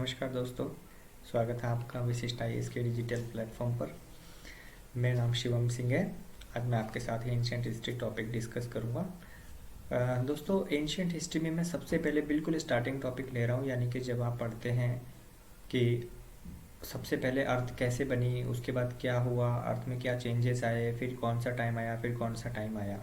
नमस्कार दोस्तों, स्वागत है आपका विशिष्ट आईएएस के डिजिटल प्लेटफॉर्म पर। मेरा नाम शिवम सिंह है। आज मैं आपके साथ एंशिएंट हिस्ट्री टॉपिक डिस्कस करूँगा। दोस्तों, एंशिएंट हिस्ट्री में मैं सबसे पहले बिल्कुल स्टार्टिंग टॉपिक ले रहा हूँ, यानी कि जब आप पढ़ते हैं कि सबसे पहले अर्थ कैसे बनी, उसके बाद क्या हुआ, अर्थ में क्या चेंजेस आए, फिर कौन सा टाइम आया, फिर कौन सा टाइम आया।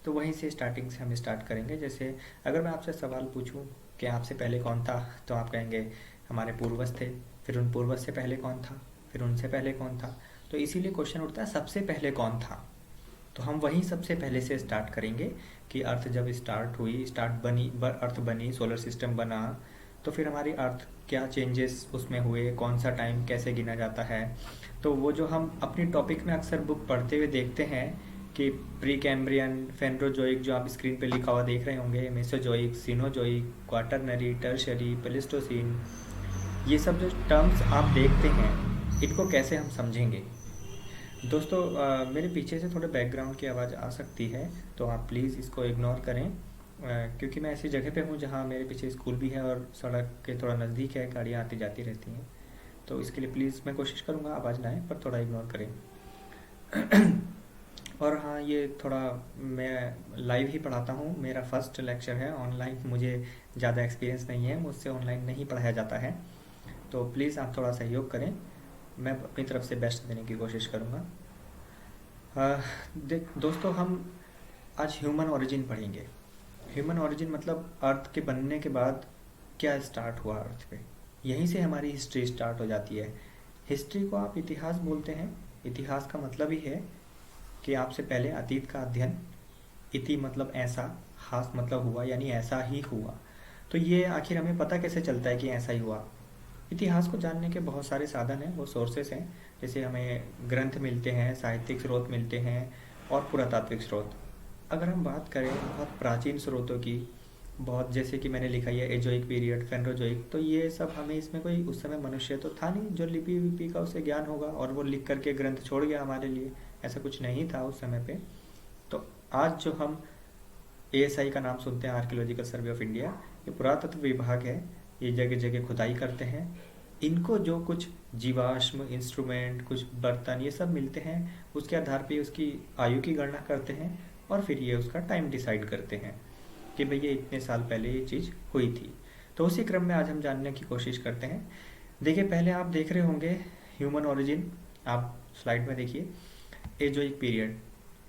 तो वहीं से स्टार्टिंग से हम स्टार्ट करेंगे। जैसे अगर मैं आपसे सवाल पूछूं कि आपसे पहले कौन था, तो आप कहेंगे हमारे पूर्वज थे। फिर उन पूर्वज से पहले कौन था, फिर उनसे पहले कौन था। तो इसीलिए क्वेश्चन उठता है सबसे पहले कौन था। तो हम वहीं सबसे पहले से स्टार्ट करेंगे कि अर्थ जब स्टार्ट हुई, अर्थ बनी, सोलर सिस्टम बना, तो फिर हमारी अर्थ क्या चेंजेस उसमें हुए, कौन सा टाइम कैसे गिना जाता है। तो वो जो हम अपनी टॉपिक में अक्सर बुक पढ़ते हुए देखते हैं कि प्री कैम्ब्रियन, फेनरोजोइक, जो आप स्क्रीन पे लिखा हुआ देख रहे होंगे, Mesozoic, Cenozoic, quaternary, tertiary, Pleistocene, ये सब जो टर्म्स आप देखते हैं, इनको कैसे हम समझेंगे। दोस्तों, मेरे पीछे से थोड़े बैकग्राउंड की आवाज़ आ सकती है, तो आप प्लीज़ इसको इग्नोर करें, क्योंकि मैं ऐसी जगह पे हूँ जहाँ मेरे पीछे स्कूल भी है और सड़क के थोड़ा नज़दीक है, गाड़ियाँ आती जाती रहती हैं। तो इसके लिए प्लीज़ मैं कोशिश करूँगा आवाज़ ना आए, पर थोड़ा इग्नोर करें। और हाँ, ये थोड़ा मैं लाइव ही पढ़ाता हूँ, मेरा फर्स्ट लेक्चर है ऑनलाइन, मुझे ज़्यादा एक्सपीरियंस नहीं है, मुझसे ऑनलाइन नहीं पढ़ाया जाता है। तो प्लीज़ आप थोड़ा सहयोग करें, मैं अपनी तरफ से बेस्ट देने की कोशिश करूँगा। दोस्तों, हम आज ह्यूमन ओरिजिन पढ़ेंगे। ह्यूमन ओरिजिन मतलब अर्थ के बनने के बाद क्या स्टार्ट हुआ अर्थ पे, यहीं से हमारी हिस्ट्री स्टार्ट हो जाती है। हिस्ट्री को आप इतिहास बोलते हैं। इतिहास का मतलब ही है कि आपसे पहले अतीत का अध्ययन। इति मतलब ऐसा, हास मतलब हुआ, यानी ऐसा ही हुआ। तो ये आखिर हमें पता कैसे चलता है कि ऐसा ही हुआ। इतिहास को जानने के बहुत सारे साधन हैं, वो सोर्सेस हैं। जैसे हमें ग्रंथ मिलते हैं, साहित्यिक स्रोत मिलते हैं और पुरातात्विक स्रोत। अगर हम बात करें बहुत प्राचीन स्रोतों की, बहुत जैसे कि मैंने लिखा है एजोइक पीरियड, फेनरोजोइक, तो ये सब हमें इसमें कोई उस समय मनुष्य तो था नहीं जो लिपि विपि का उसे ज्ञान होगा और वो लिख करके ग्रंथ छोड़ गया हमारे लिए। ऐसा कुछ नहीं था उस समय पे। तो आज जो हम एएसआई का नाम सुनते हैं, आर्कियोलॉजिकल सर्वे ऑफ इंडिया, ये पुरातत्व विभाग है, ये जगह जगह खुदाई करते हैं। इनको जो कुछ जीवाश्म, इंस्ट्रूमेंट, कुछ बर्तन, ये सब मिलते हैं, उसके आधार पे उसकी आयु की गणना करते हैं और फिर ये उसका टाइम डिसाइड करते हैं कि भई ये इतने साल पहले ये चीज़ हुई थी। तो उसी क्रम में आज हम जानने की कोशिश करते हैं। देखिए, पहले आप देख रहे होंगे ह्यूमन ओरिजिन, आप स्लाइड में देखिए, एजोइक पीरियड,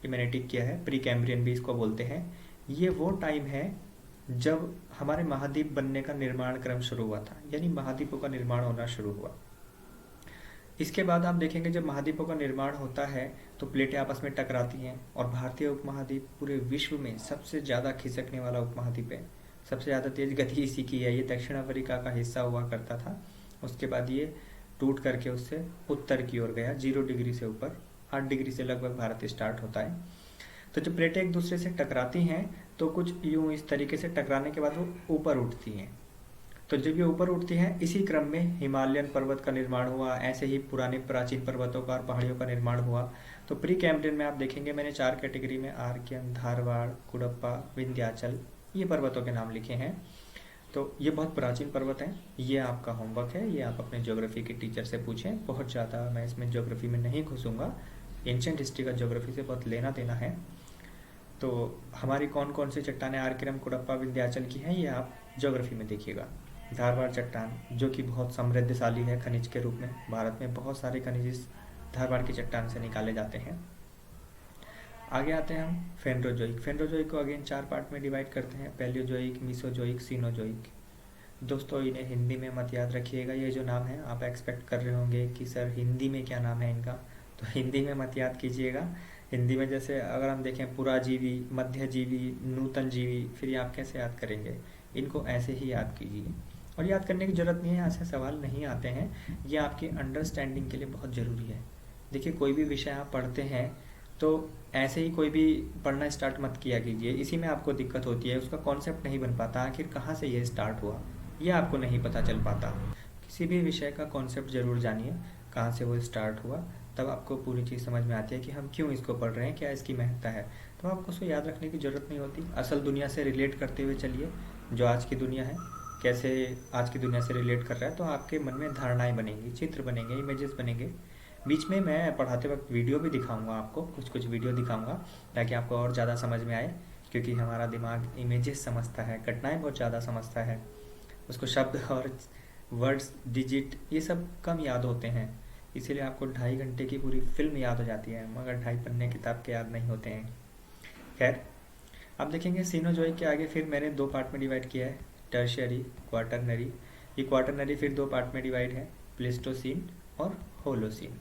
ये मैंने टिक किया है, प्री कैम्ब्रियन भी इसको बोलते हैं। ये वो टाइम है जब हमारे महाद्वीप बनने का निर्माण क्रम शुरू हुआ था, यानी महाद्वीपों का निर्माण होना शुरू हुआ। इसके बाद आप देखेंगे जब महाद्वीपों का निर्माण होता है तो प्लेटें आपस में टकराती हैं और भारतीय उपमहाद्वीप पूरे विश्व में सबसे ज़्यादा खिसकने वाला उपमहाद्वीप है। सबसे ज़्यादा तेज गति इसी की है। ये दक्षिण अफ्रीका का हिस्सा हुआ करता था, उसके बाद ये टूट करके उससे उत्तर की ओर गया, 0 डिग्री से ऊपर, 8 डिग्री से लगभग भारत स्टार्ट होता है। तो जब प्लेटें एक दूसरे से टकराती हैं तो कुछ यूं इस तरीके से टकराने के बाद वो ऊपर उठती हैं। तो जब ये ऊपर उठती हैं, इसी क्रम में हिमालयन पर्वत का निर्माण हुआ, ऐसे ही पुराने प्राचीन पर्वतों का और पहाड़ियों का निर्माण हुआ। तो प्री कैम्ब्रियन में आप देखेंगे मैंने 4 कैटेगरी में आर्कियन, धारवाड़, कुडप्पा, विंध्याचल, ये पर्वतों के नाम लिखे हैं। तो ये बहुत प्राचीन पर्वत हैं। ये आपका होमवर्क है, ये आप अपने ज्योग्राफी के टीचर से पूछें। बहुत ज़्यादा मैं इसमें ज्योग्राफी में नहीं घुसूँगा, एंशिएंट हिस्ट्री का ज्योग्राफी से बहुत लेना देना है। तो हमारी कौन कौन सी चट्टानें आर्कियम, कुडप्पा, विंध्याचल की हैं, ये आप ज्योग्राफी में देखिएगा। धारवाड़ चट्टान, जो कि बहुत समृद्धशाली है खनिज के रूप में, भारत में बहुत सारे खनिज इस धारवाड़ की चट्टान से निकाले जाते हैं। आगे आते हैं हम फेनरोजोइक। फेनरोजोइक को अगेन 4 पार्ट में डिवाइड करते हैं, पैलियोजोइक, मीसोजोइक, सीनोजोइक। दोस्तों, इन्हें हिंदी में मत याद रखिएगा, ये जो नाम है आप एक्सपेक्ट कर रहे होंगे कि सर हिंदी में क्या नाम है इनका, तो हिंदी में मत याद कीजिएगा। हिंदी में जैसे अगर हम देखें पुराजीवी, मध्यजीवी, नूतन जीवी, फिर ये आप कैसे याद करेंगे, इनको ऐसे ही याद कीजिए। और याद करने की ज़रूरत नहीं है, यहाँ से सवाल नहीं आते हैं, ये आपकी अंडरस्टैंडिंग के लिए बहुत ज़रूरी है। देखिए, कोई भी विषय आप पढ़ते हैं तो ऐसे ही कोई भी पढ़ना स्टार्ट मत किया कीजिए, इसी में आपको दिक्कत होती है, उसका कॉन्सेप्ट नहीं बन पाता, आखिर कहाँ से ये स्टार्ट हुआ ये आपको नहीं पता चल पाता। किसी भी विषय का कॉन्सेप्ट ज़रूर जानिए, कहाँ से वो स्टार्ट हुआ, तब आपको पूरी चीज़ समझ में आती है कि हम क्यों इसको पढ़ रहे हैं, क्या इसकी महत्ता है। तो आपको उसको याद रखने की ज़रूरत नहीं होती, असल दुनिया से रिलेट करते हुए चलिए, जो आज की दुनिया है, कैसे आज की दुनिया से रिलेट कर रहा है, तो आपके मन में धारणाएं बनेंगी, चित्र बनेंगे, इमेजेस बनेंगे। बीच में मैं पढ़ाते वक्त वीडियो भी दिखाऊंगा आपको, कुछ कुछ वीडियो दिखाऊंगा ताकि आपको और ज़्यादा समझ में आए, क्योंकि हमारा दिमाग इमेजेस समझता है, घटनाएं बहुत ज़्यादा समझता है, उसको शब्द और वर्ड्स, डिजिट, ये सब कम याद होते हैं। इसीलिए आपको 2.5 घंटे की पूरी फिल्म याद हो जाती है, मगर 2.5 पन्ने किताब के याद नहीं होते हैं। खैर, अब देखेंगे सीनोजोइक के आगे फिर मैंने 2 पार्ट में डिवाइड किया है, टर्शियरी, क्वाटरनरी। ये क्वाटरनरी फिर 2 पार्ट में डिवाइड है, प्लेस्टोसीन और होलोसीन।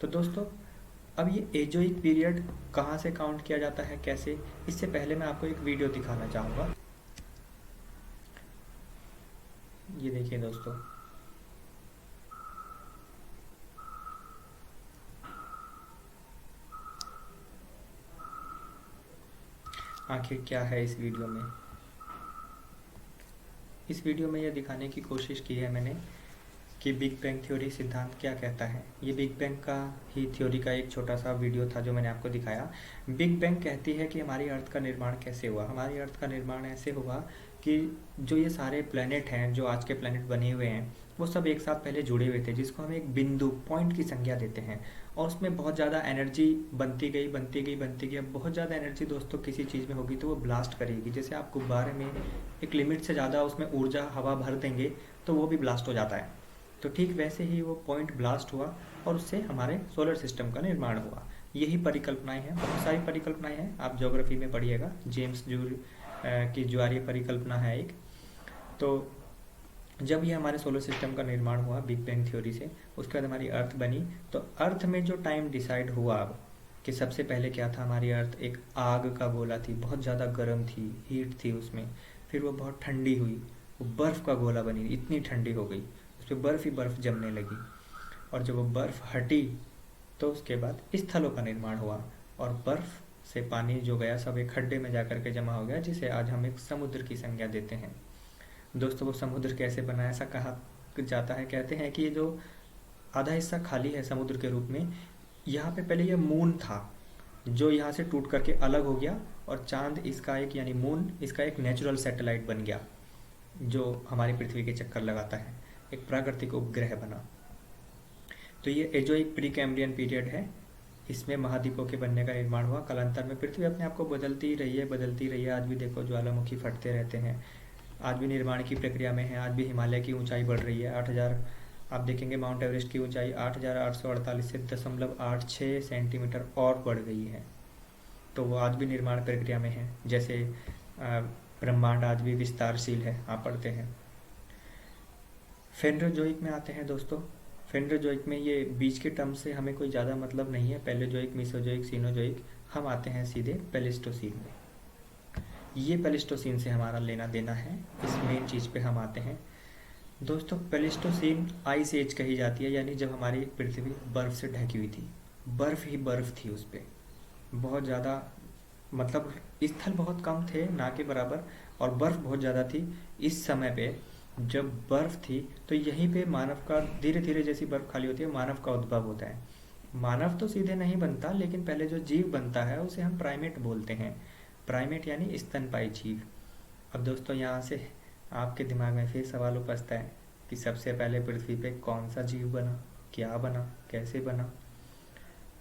तो दोस्तों, अब ये एजोइक पीरियड कहाँ से काउंट किया जाता है, कैसे, इससे पहले मैं आपको एक वीडियो दिखाना चाहूँगा। ये देखिए दोस्तों, आखिर क्या है इस वीडियो में। इस वीडियो में यह दिखाने की कोशिश की है मैंने कि बिग बैंग थ्योरी सिद्धांत क्या कहता है। ये बिग बैंग का ही थ्योरी का एक छोटा सा वीडियो था जो मैंने आपको दिखाया। बिग बैंग कहती है कि हमारी अर्थ का निर्माण कैसे हुआ। हमारी अर्थ का निर्माण ऐसे हुआ कि जो ये सारे प्लैनेट हैं, जो आज के प्लैनेट बने हुए हैं, वो सब एक साथ पहले जुड़े हुए थे, जिसको हम एक बिंदु, पॉइंट की संज्ञा देते हैं। और उसमें बहुत ज़्यादा एनर्जी बनती गई, बनती गई, बनती गई। अब बहुत ज़्यादा एनर्जी दोस्तों किसी चीज़ में होगी तो वो ब्लास्ट करेगी। जैसे आप गुब्बारे में एक लिमिट से ज़्यादा उसमें ऊर्जा, हवा भर देंगे तो वो भी ब्लास्ट हो जाता है। तो ठीक वैसे ही वो पॉइंट ब्लास्ट हुआ और उससे हमारे सोलर सिस्टम का निर्माण हुआ। यही परिकल्पनाएं हैं, बहुत सारी परिकल्पनाएं हैं, आप ज्योग्राफी में पढ़िएगा। जेम्स जूल की ज्वारीय परिकल्पना है एक। तो जब ये हमारे सोलर सिस्टम का निर्माण हुआ बिग बैंग थ्योरी से, उसके बाद हमारी अर्थ बनी। तो अर्थ में जो टाइम डिसाइड हुआ अब कि सबसे पहले क्या था, हमारी अर्थ एक आग का गोला थी, बहुत ज़्यादा गर्म थी, हीट थी उसमें। फिर वो बहुत ठंडी हुई, वो बर्फ़ का गोला बनी, इतनी ठंडी हो गई, उस पर बर्फ़ ही बर्फ़ जमने लगी। और जब वो बर्फ़ हटी तो उसके बाद स्थलों का निर्माण हुआ और बर्फ़ से पानी जो गया सब एक खड्डे में जाकर के जमा हो गया, जिसे आज हम एक समुद्र की संज्ञा देते हैं। दोस्तों, वो समुद्र कैसे बना, ऐसा कहा जाता है, कहते हैं कि ये जो आधा हिस्सा खाली है समुद्र के रूप में, यहाँ पे पहले ये मून था जो यहाँ से टूट करके अलग हो गया और चांद इसका एक, यानी मून इसका एक नेचुरल सैटेलाइट बन गया जो हमारी पृथ्वी के चक्कर लगाता है, एक प्राकृतिक उपग्रह बना। तो ये एजोइक प्री कैम्ब्रियन पीरियड है। इसमें महाद्वीपों के बनने का निर्माण हुआ। कालांतर में पृथ्वी अपने आप को बदलती ही रही है, बदलती रही है। आज भी देखो ज्वालामुखी फटते रहते हैं, आज भी निर्माण की प्रक्रिया में है। आज भी हिमालय की ऊंचाई बढ़ रही है। 8,000, आप देखेंगे माउंट एवरेस्ट की ऊंचाई 8,848 से 0.86 सेंटीमीटर और बढ़ गई है। तो वो आज भी निर्माण प्रक्रिया में है। जैसे ब्रह्मांड आज भी विस्तारशील है, आप पढ़ते हैं। फेनरोजोइक में आते हैं दोस्तों। फेनरोजोइक में ये बीच के टर्म से हमें कोई ज़्यादा मतलब नहीं है, पैलेजोइक, मीसोजोइक, सीनोजोइक। हम आते हैं सीधे पेलिस्टोसीन में। ये पेलिस्टोसीन से हमारा लेना देना है, इस मेन चीज़ पे हम आते हैं दोस्तों। पेलिस्टोसीन आइस एज कही जाती है, यानी जब हमारी पृथ्वी बर्फ़ से ढकी हुई थी, बर्फ़ ही बर्फ़ थी उस पर, बहुत ज़्यादा, मतलब स्थल बहुत कम थे, ना के बराबर, और बर्फ़ बहुत ज़्यादा थी। इस समय पे जब बर्फ़ थी तो यहीं पे मानव का, धीरे धीरे जैसी बर्फ़ खाली होती है, मानव का उद्भव होता है। मानव तो सीधे नहीं बनता, लेकिन पहले जो जीव बनता है उसे हम प्राइमेट बोलते हैं। प्राइमेट यानी स्तनपायी जीव। अब दोस्तों, यहाँ से आपके दिमाग में फिर सवाल उपजता है कि सबसे पहले पृथ्वी पे कौन सा जीव बना, क्या बना, कैसे बना।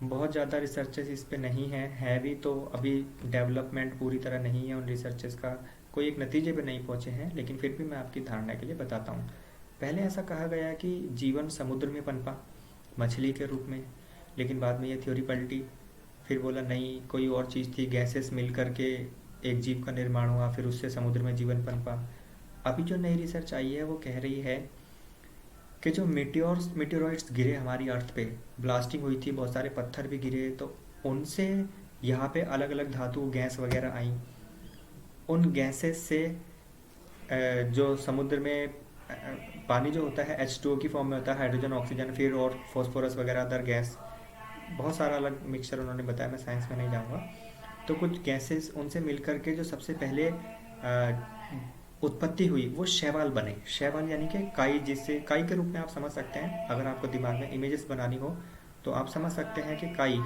बहुत ज़्यादा रिसर्चेस इस पे नहीं है भी, तो अभी डेवलपमेंट पूरी तरह नहीं है उन रिसर्चेस का, कोई एक नतीजे पे नहीं पहुँचे हैं, लेकिन फिर भी मैं आपकी धारणा के लिए बताता हूँ। पहले ऐसा कहा गया कि जीवन समुद्र में पनपा, मछली के रूप में, लेकिन बाद में ये थ्योरी पलटी। फिर बोला नहीं, कोई और चीज़ थी, गैसेस मिल करके एक जीव का निर्माण हुआ, फिर उससे समुद्र में जीवन पनपा। अभी जो नई रिसर्च आई है वो कह रही है कि जो मीटेओरॉइड्स गिरे हमारी अर्थ पे, ब्लास्टिंग हुई थी, बहुत सारे पत्थर भी गिरे, तो उनसे यहाँ पे अलग अलग धातु, गैस वगैरह आई। उन गैसेस से जो समुद्र में पानी जो होता है H2O की फॉर्म में होता है, हाइड्रोजन, ऑक्सीजन, फिर और फॉस्फोरस वगैरह अदर गैस, बहुत सारा अलग मिक्सचर उन्होंने बताया, मैं साइंस में नहीं जाऊँगा। तो कुछ गैसेस उनसे मिल करके जो सबसे पहले उत्पत्ति हुई वो शैवाल बने। शैवाल यानी कि काई, जिससे काई के रूप में आप समझ सकते हैं, अगर आपको दिमाग में इमेजेस बनानी हो तो आप समझ सकते हैं कि काई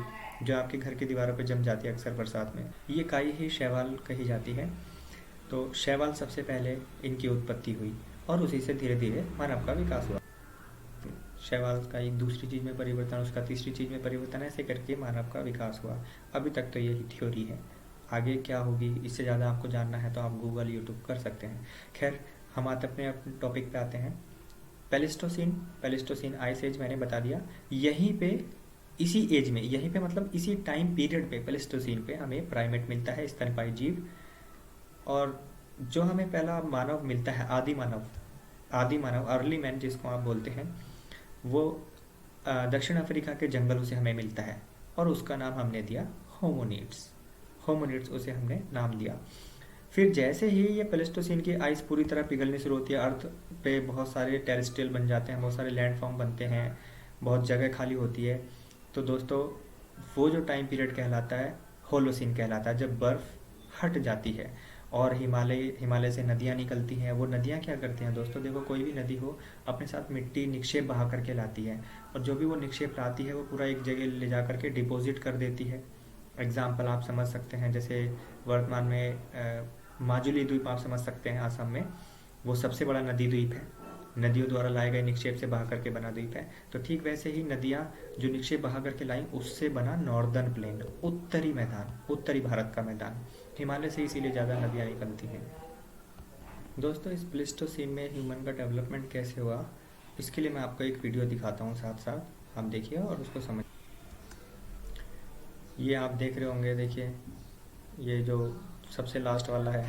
जो आपके घर की दीवारों पर जम जाती है अक्सर बरसात में, ये काई ही शैवाल कही जाती है। तो शैवाल सबसे पहले इनकी उत्पत्ति हुई और उसी से धीरे धीरे मानव का विकास हुआ। शैवाल का एक दूसरी चीज़ में परिवर्तन, उसका तीसरी चीज़ में परिवर्तन, ऐसे करके मानव का विकास हुआ। अभी तक तो यही थ्योरी है, आगे क्या होगी इससे ज़्यादा आपको जानना है तो आप गूगल यूट्यूब कर सकते हैं। खैर, हम अपने टॉपिक पे आते हैं। पेलिस्टोसिन आइस एज मैंने बता दिया। यहीं पे इसी एज में, यहीं पे मतलब इसी टाइम पीरियड पे, पेलिस्टोसिन पे हमें प्राइमेट मिलता है, स्तनपायी जीव। और जो हमें पहला मानव मिलता है, आदि मानव अर्ली मैन जिसको आप बोलते हैं, वो दक्षिण अफ्रीका के जंगलों से हमें मिलता है और उसका नाम हमने दिया होमोनिड्स उसे हमने नाम दिया। फिर जैसे ही ये प्लेस्टोसीन की आइस पूरी तरह पिघलनी शुरू होती है, अर्थ पे बहुत सारे टेरेस्ट्रियल बन जाते हैं, बहुत सारे लैंडफॉर्म बनते हैं, बहुत जगह खाली होती है। तो दोस्तों वो जो टाइम पीरियड कहलाता है होलोसीन कहलाता है, जब बर्फ़ हट जाती है और हिमालय से नदियाँ निकलती हैं। वो नदियाँ क्या करती हैं दोस्तों, देखो कोई भी नदी हो अपने साथ मिट्टी निक्षेप बहा करके लाती है, और जो भी वो निक्षेप लाती है वो पूरा एक जगह ले जा करके डिपॉजिट कर देती है। एग्जाम्पल आप समझ सकते हैं, जैसे वर्तमान में माजुली द्वीप आप समझ सकते हैं, आसाम में वो सबसे बड़ा नदी द्वीप है, नदियों द्वारा लाए गए निक्षेप से बहा करके बना द्वीप है। तो ठीक वैसे ही नदियाँ जो निक्षेप बहा करके लाई उससे बना नॉर्दर्न प्लेन, उत्तरी मैदान, उत्तरी भारत का मैदान, हिमालय से इसीलिए ज़्यादा नदियाँ निकलती हैं। दोस्तों इस प्लेस्टोसीन में ह्यूमन का डेवलपमेंट कैसे हुआ, इसके लिए मैं आपको एक वीडियो दिखाता हूँ, साथ साथ आप देखिए और उसको समझ। ये आप देख रहे होंगे, देखिए ये जो सबसे लास्ट वाला है,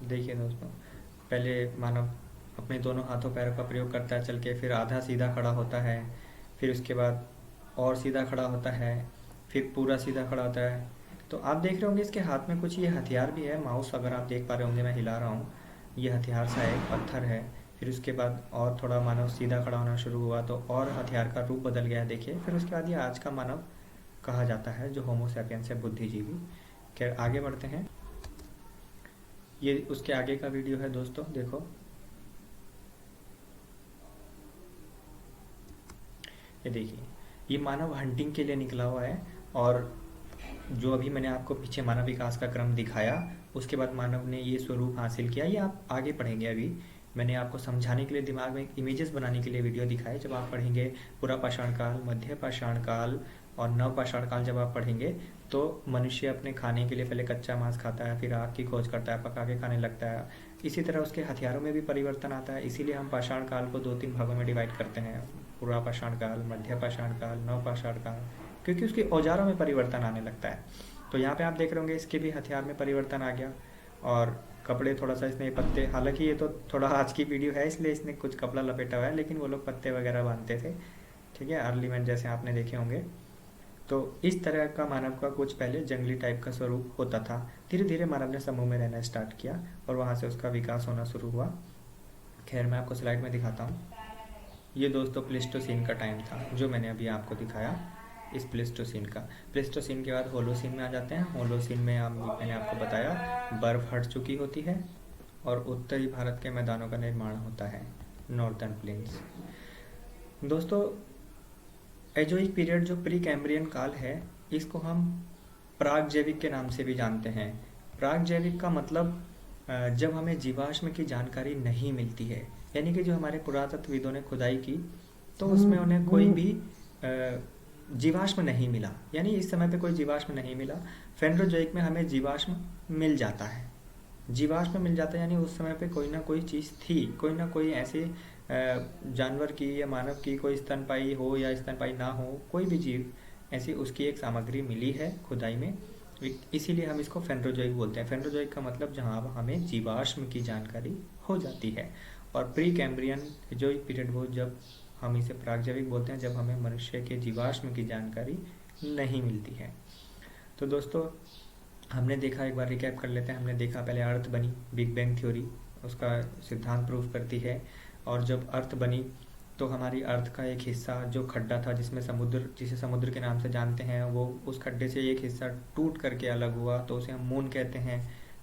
देखिए दोस्तों, पहले मानव अपने दोनों हाथों पैरों का प्रयोग करता है चल के, फिर आधा सीधा खड़ा होता है, फिर उसके बाद और सीधा खड़ा होता है, फिर पूरा सीधा खड़ा होता है। तो आप देख रहे होंगे इसके हाथ में कुछ ये हथियार भी है, माउस अगर आप देख पा रहे होंगे, मैं हिला रहा हूँ, ये हथियार सा है, पत्थर है। फिर उसके बाद और थोड़ा मानव सीधा खड़ा होना शुरू हुआ तो और हथियार का रूप बदल गया, देखिए। फिर उसके बाद ये आज का मानव कहा जाता है, जो होमो सैपियंस है, बुद्धिजीवी। खैर आगे बढ़ते हैं, ये उसके आगे का वीडियो है दोस्तों, देखो ये देखिए, ये मानव हंटिंग के लिए निकला हुआ है। और जो अभी मैंने आपको पीछे मानव विकास का क्रम दिखाया, उसके बाद मानव ने ये स्वरूप हासिल किया, ये आप आगे पढ़ेंगे। अभी मैंने आपको समझाने के लिए, दिमाग में इमेजेस बनाने के लिए वीडियो दिखाए। जब आप पढ़ेंगे पूरा पाषाण काल, मध्य पाषाण काल और नव पाषाण काल, जब आप पढ़ेंगे तो मनुष्य अपने खाने के लिए पहले कच्चा मांस खाता है, फिर आग की खोज करता है, पका के खाने लगता है। इसी तरह उसके हथियारों में भी परिवर्तन आता है। इसीलिए हम पाषाण काल को 2-3 भागों में डिवाइड करते हैं, पूरा पाषाण काल, मध्य पाषाण काल, नव पाषाण काल, क्योंकि उसके औजारों में परिवर्तन आने लगता है। तो यहाँ पे आप देख रहे होंगे इसके भी हथियार में परिवर्तन आ गया। और कपड़े थोड़ा सा इसने पत्ते, हालांकि ये तो थोड़ा आज की वीडियो है इसलिए इसने कुछ कपड़ा लपेटा हुआ है, लेकिन वो लोग पत्ते वगैरह बांधते थे, ठीक है, अर्ली मैन जैसे आपने देखे होंगे। तो इस तरह का मानव का कुछ पहले जंगली टाइप का स्वरूप होता था। धीरे धीरे मानव ने समूह में रहना स्टार्ट किया और वहाँ से उसका विकास होना शुरू हुआ। खैर मैं आपको स्लाइड में दिखाता हूँ। ये दोस्तों प्लेस्टोसीन का टाइम था जो मैंने अभी आपको दिखाया, इस प्लेस्टोसीन का। प्लेस्टोसीन के बाद होलोसीन में आ जाते हैं। होलोसीन में मैंने आपको बताया बर्फ़ हट चुकी होती है और उत्तरी भारत के मैदानों का निर्माण होता है, नॉर्थर्न प्लेन्स। दोस्तों एजोइक पीरियड जो प्री कैम्ब्रियन काल है, इसको हम प्राग जैविक के नाम से भी जानते हैं। प्राग जैविक का मतलब जब हमें जीवाश्म की जानकारी नहीं मिलती है, यानी कि जो हमारे पुरातत्वविदों ने खुदाई की तो उसमें उन्हें कोई भी जीवाश्म नहीं मिला, यानी इस समय पे कोई जीवाश्म नहीं मिला। फेनरोजोइक में हमें जीवाश्म मिल जाता है, यानी उस समय पे कोई ना कोई चीज़ थी, कोई ना कोई ऐसे जानवर की या मानव की कोई स्तनपायी हो या स्तनपायी ना हो, कोई भी जीव ऐसी उसकी एक सामग्री मिली है खुदाई में, इसीलिए हम इसको फेनरोजोइक बोलते हैं। फेनरोजोइक का मतलब जहाँ हमें जीवाश्म की जानकारी हो जाती है। और प्री कैम्ब्रियन जो पीरियड वो जब हम इसे प्रागजैविक बोलते हैं, जब हमें मनुष्य के जीवाश्म की जानकारी नहीं मिलती है। तो दोस्तों हमने देखा, एक बार रिकैप कर लेते हैं। हमने देखा पहले अर्थ बनी, बिग बैंग थ्योरी उसका सिद्धांत प्रूव करती है। और जब अर्थ बनी तो हमारी अर्थ का एक हिस्सा जो खड्डा था, जिसे समुद्र के नाम से जानते हैं, वो उस खड्डे से एक हिस्सा टूट करके अलग हुआ, तो उसे हम मून कहते हैं।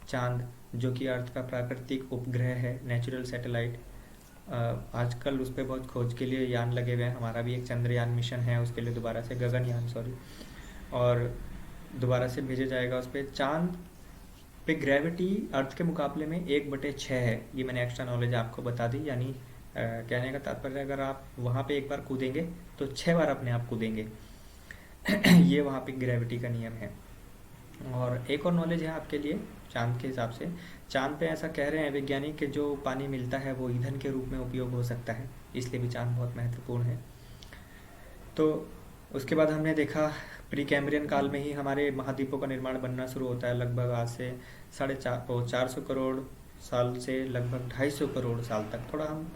चांद जो कि अर्थ का प्राकृतिक उपग्रह है, नेचुरल सैटेलाइट, आजकल उस पर बहुत खोज के लिए यान लगे हुए हैं। हमारा भी एक चंद्रयान मिशन है, उसके लिए दोबारा से गगनयान और दोबारा से भेजा जाएगा उस पर। चांद पे ग्रेविटी अर्थ के मुकाबले में 1/6 है। ये मैंने एक्स्ट्रा नॉलेज आपको बता दी। यानी कहने का तात्पर्य, अगर आप वहाँ पे एक बार कूदेंगे तो 6 बार अपने आप कूदेंगे। ये वहाँ पे ग्रेविटी का नियम है। और एक और नॉलेज है आपके लिए चांद के हिसाब से। चांद पे ऐसा कह रहे हैं वैज्ञानिक कि जो पानी मिलता है वो ईंधन के रूप में उपयोग हो सकता है, इसलिए भी चांद बहुत महत्वपूर्ण है। तो उसके बाद हमने देखा प्री कैम्ब्रियन काल में ही हमारे महाद्वीपों का निर्माण बनना शुरू होता है। लगभग आज से 450 करोड़ साल से लगभग 250 करोड़ साल तक। थोड़ा हम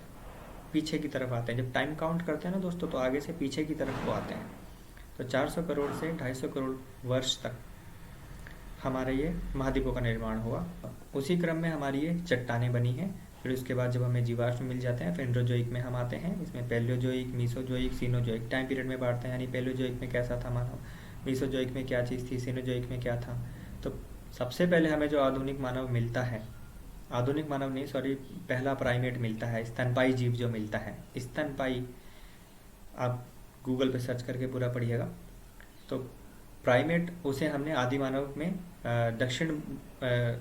पीछे की तरफ आते हैं, जब टाइम काउंट करते हैं ना दोस्तों, तो आगे से पीछे की तरफ को आते हैं। तो 400 करोड़ से 250 करोड़ वर्ष तक हमारे ये महाद्वीपों का निर्माण हुआ। उसी क्रम में हमारी ये चट्टानें बनी हैं। फिर उसके बाद जब हमें जीवाश्म मिल जाते हैं, फिर एंड्रोजोइक में हम आते हैं। इसमें Palaeozoic, Mesozoic, Cenozoic time period में बांटते हैं। यानी पैलियोजोइक में कैसा था मानव, मीसोजोइक में क्या चीज़ थी, सीनोजोइक में क्या था। तो सबसे पहले हमें जो आधुनिक मानव मिलता है, आधुनिक मानव नहीं सॉरी, पहला प्राइमेट मिलता है, स्तनपाई जीव जो मिलता है। स्तनपाई आप गूगल पे सर्च करके पूरा पढ़िएगा। तो प्राइमेट, उसे हमने आदि मानव में दक्षिण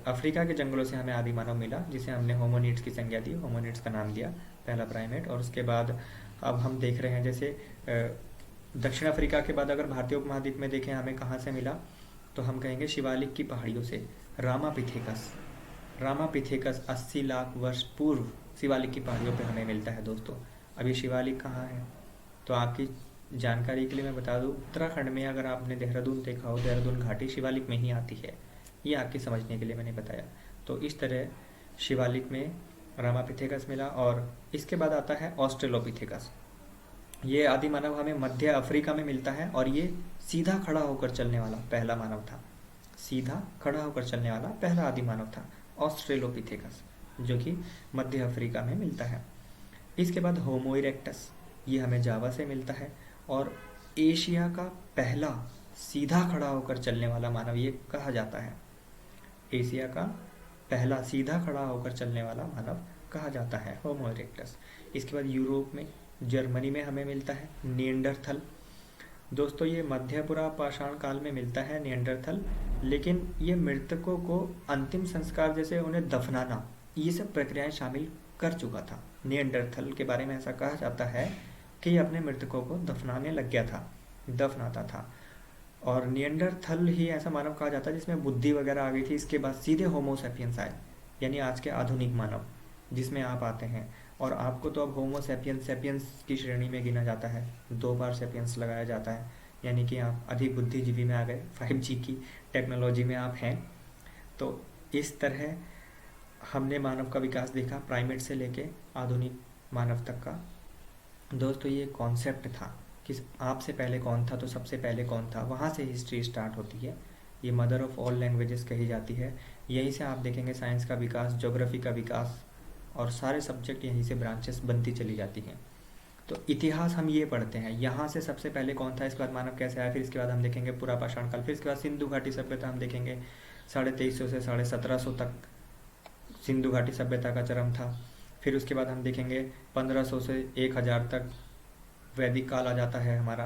अफ्रीका के जंगलों से हमें आदि मानव मिला, जिसे हमने होमोनिड्स की संज्ञा दी, होमोनिड्स का नाम दिया, पहला प्राइमेट। और उसके बाद अब हम देख रहे हैं जैसे दक्षिण अफ्रीका के बाद अगर भारतीय उपमहाद्वीप में देखें हमें कहाँ से मिला, तो हम कहेंगे शिवालिक की पहाड़ियों से। रामापिथेकस, रामापिथेकस 80 लाख वर्ष पूर्व शिवालिक की पहाड़ियों पे हमें मिलता है दोस्तों। अब ये शिवालिक कहाँ है, तो आपकी जानकारी के लिए मैं बता दूं, उत्तराखंड में अगर आपने देहरादून देखा हो, देहरादून घाटी शिवालिक में ही आती है। ये आपके समझने के लिए मैंने बताया। तो इस तरह शिवालिक में रामापिथेकस मिला। और इसके बाद आता है ऑस्ट्रेलोपिथेकस। ये आदि मानव हमें मध्य अफ्रीका में मिलता है, और ये सीधा खड़ा होकर चलने वाला पहला मानव था। सीधा खड़ा होकर चलने वाला पहला आदि मानव था ऑस्ट्रेलोपिथेकस, जो कि मध्य अफ्रीका में मिलता है। इसके बाद होमो इरेक्टस, ये हमें जावा से मिलता है। और एशिया का पहला सीधा खड़ा होकर चलने वाला मानव ये कहा जाता है। एशिया का पहला सीधा खड़ा होकर चलने वाला मानव कहा जाता है होमो इरेक्टस। इसके बाद यूरोप में, जर्मनी में हमें मिलता है निएंडरथल। दोस्तों ये मध्यपुरा पाषाण काल में मिलता है निएंडरथल, लेकिन ये मृतकों को अंतिम संस्कार जैसे उन्हें दफनाना, ये सब प्रक्रियाएं शामिल कर चुका था। निएंडरथल के बारे में ऐसा कहा जाता है कि ये अपने मृतकों को दफनाने लग गया था, दफनाता था। और निएंडरथल ही ऐसा मानव कहा जाता है जिसमें बुद्धि वगैरह आ गई थी। इसके बाद सीधे होमो सैपियंस आए, यानी आज के आधुनिक मानव जिसमें आप आते हैं। और आपको तो अब होमो सैपियंस सैपियंस की श्रेणी में गिना जाता है, 2 बार सैपियंस लगाया जाता है, यानी कि आप अधिक बुद्धिजीवी में आ गए, 5G की टेक्नोलॉजी में आप हैं। तो इस तरह हमने मानव का विकास देखा, प्राइमेट से लेके आधुनिक मानव तक का। दोस्तों ये कॉन्सेप्ट था कि आपसे पहले कौन था, तो सबसे पहले कौन था, वहाँ से हिस्ट्री स्टार्ट होती है। ये मदर ऑफ ऑल लैंग्वेजेस कही जाती है। यहीं से आप देखेंगे साइंस का विकास, ज्योग्राफी का विकास, और सारे सब्जेक्ट यहीं से ब्रांचेस बनती चली जाती हैं। तो इतिहास हम ये पढ़ते हैं, यहाँ से सबसे पहले कौन था, इसके बाद मानव कैसे आया, फिर इसके बाद हम देखेंगे पूरा पाषाण काल, फिर इसके बाद सिंधु घाटी सभ्यता हम देखेंगे 2350 से 1750 तक सिंधु घाटी सभ्यता का चरम था। फिर उसके बाद हम देखेंगे 1500 से 1000 तक वैदिक काल आ जाता है हमारा।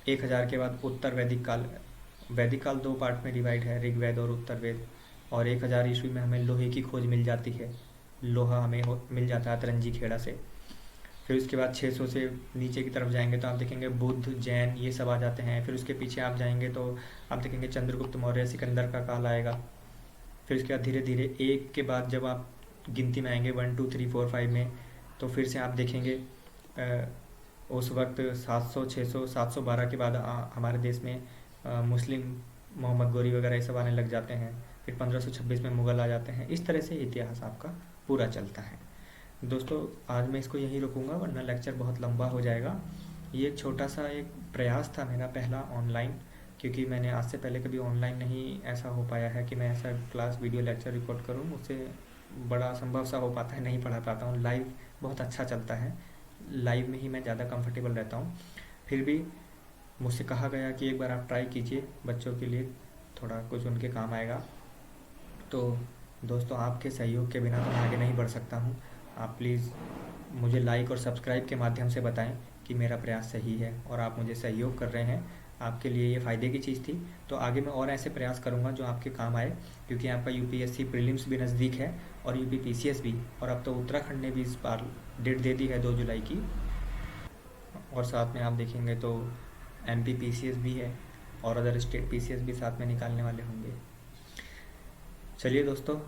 1000 के बाद उत्तर वैदिक काल। वैदिक काल 2 पार्ट में डिवाइड है, ऋग्वेद और उत्तर वेद। और 1000 ईस्वी में हमें लोहे की खोज मिल जाती है, लोहा हमें मिल जाता है तरंजी खेड़ा से। फिर उसके बाद 600 से नीचे की तरफ जाएंगे तो आप देखेंगे बुद्ध, जैन, ये सब आ जाते हैं। फिर उसके पीछे आप जाएंगे तो आप देखेंगे चंद्रगुप्त मौर्य, सिकंदर का काल आएगा। फिर उसके बाद धीरे धीरे एक के बाद जब आप गिनती में आएंगे 1 2 3 4 5 में, तो फिर से आप देखेंगे उस वक्त 700 600 712 के बाद हमारे देश में मुस्लिम मोहम्मद गोरी वगैरह ये सब आने लग जाते हैं। फिर 1526 में मुग़ल आ जाते हैं। इस तरह से इतिहास आपका पूरा चलता है। दोस्तों आज मैं इसको यहीं रुकूंगा, वरना लेक्चर बहुत लंबा हो जाएगा। ये एक छोटा सा एक प्रयास था मेरा पहला ऑनलाइन, क्योंकि मैंने आज से पहले कभी ऑनलाइन नहीं ऐसा हो पाया है कि मैं ऐसा क्लास वीडियो लेक्चर रिकॉर्ड करूँ। मुझसे बड़ा असंभव सा हो पाता है, नहीं पढ़ा पाता हूँ। लाइव बहुत अच्छा चलता है, लाइव में ही मैं ज़्यादा कंफर्टेबल रहता हूँ। फिर भी मुझसे कहा गया कि एक बार आप ट्राई कीजिए, बच्चों के लिए थोड़ा कुछ उनके काम आएगा। तो दोस्तों आपके सहयोग के बिना तो मैं आगे नहीं बढ़ सकता हूँ। आप प्लीज़ मुझे लाइक और सब्सक्राइब के माध्यम से बताएं कि मेरा प्रयास सही है और आप मुझे सहयोग कर रहे हैं। आपके लिए ये फ़ायदे की चीज़ थी। तो आगे मैं और ऐसे प्रयास करूँगा जो आपके काम आए, क्योंकि आपका यूपीएससी प्रीलिम्स भी नज़दीक है और यूपी पीसीएस भी, और अब तो उत्तराखंड ने भी इस बार डेट दे दी है 2 जुलाई की, और साथ में आप देखेंगे तो एमपी पीसीएस भी है और अदर स्टेट पीसीएस भी साथ में निकालने वाले होंगे। चलिए दोस्तों,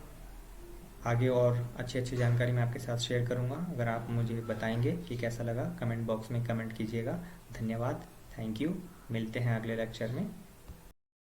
आगे और अच्छी अच्छी जानकारी मैं आपके साथ शेयर करूँगा। अगर आप मुझे बताएंगे कि कैसा लगा, कमेंट बॉक्स में कमेंट कीजिएगा। धन्यवाद, थैंक यू। मिलते हैं अगले लेक्चर में।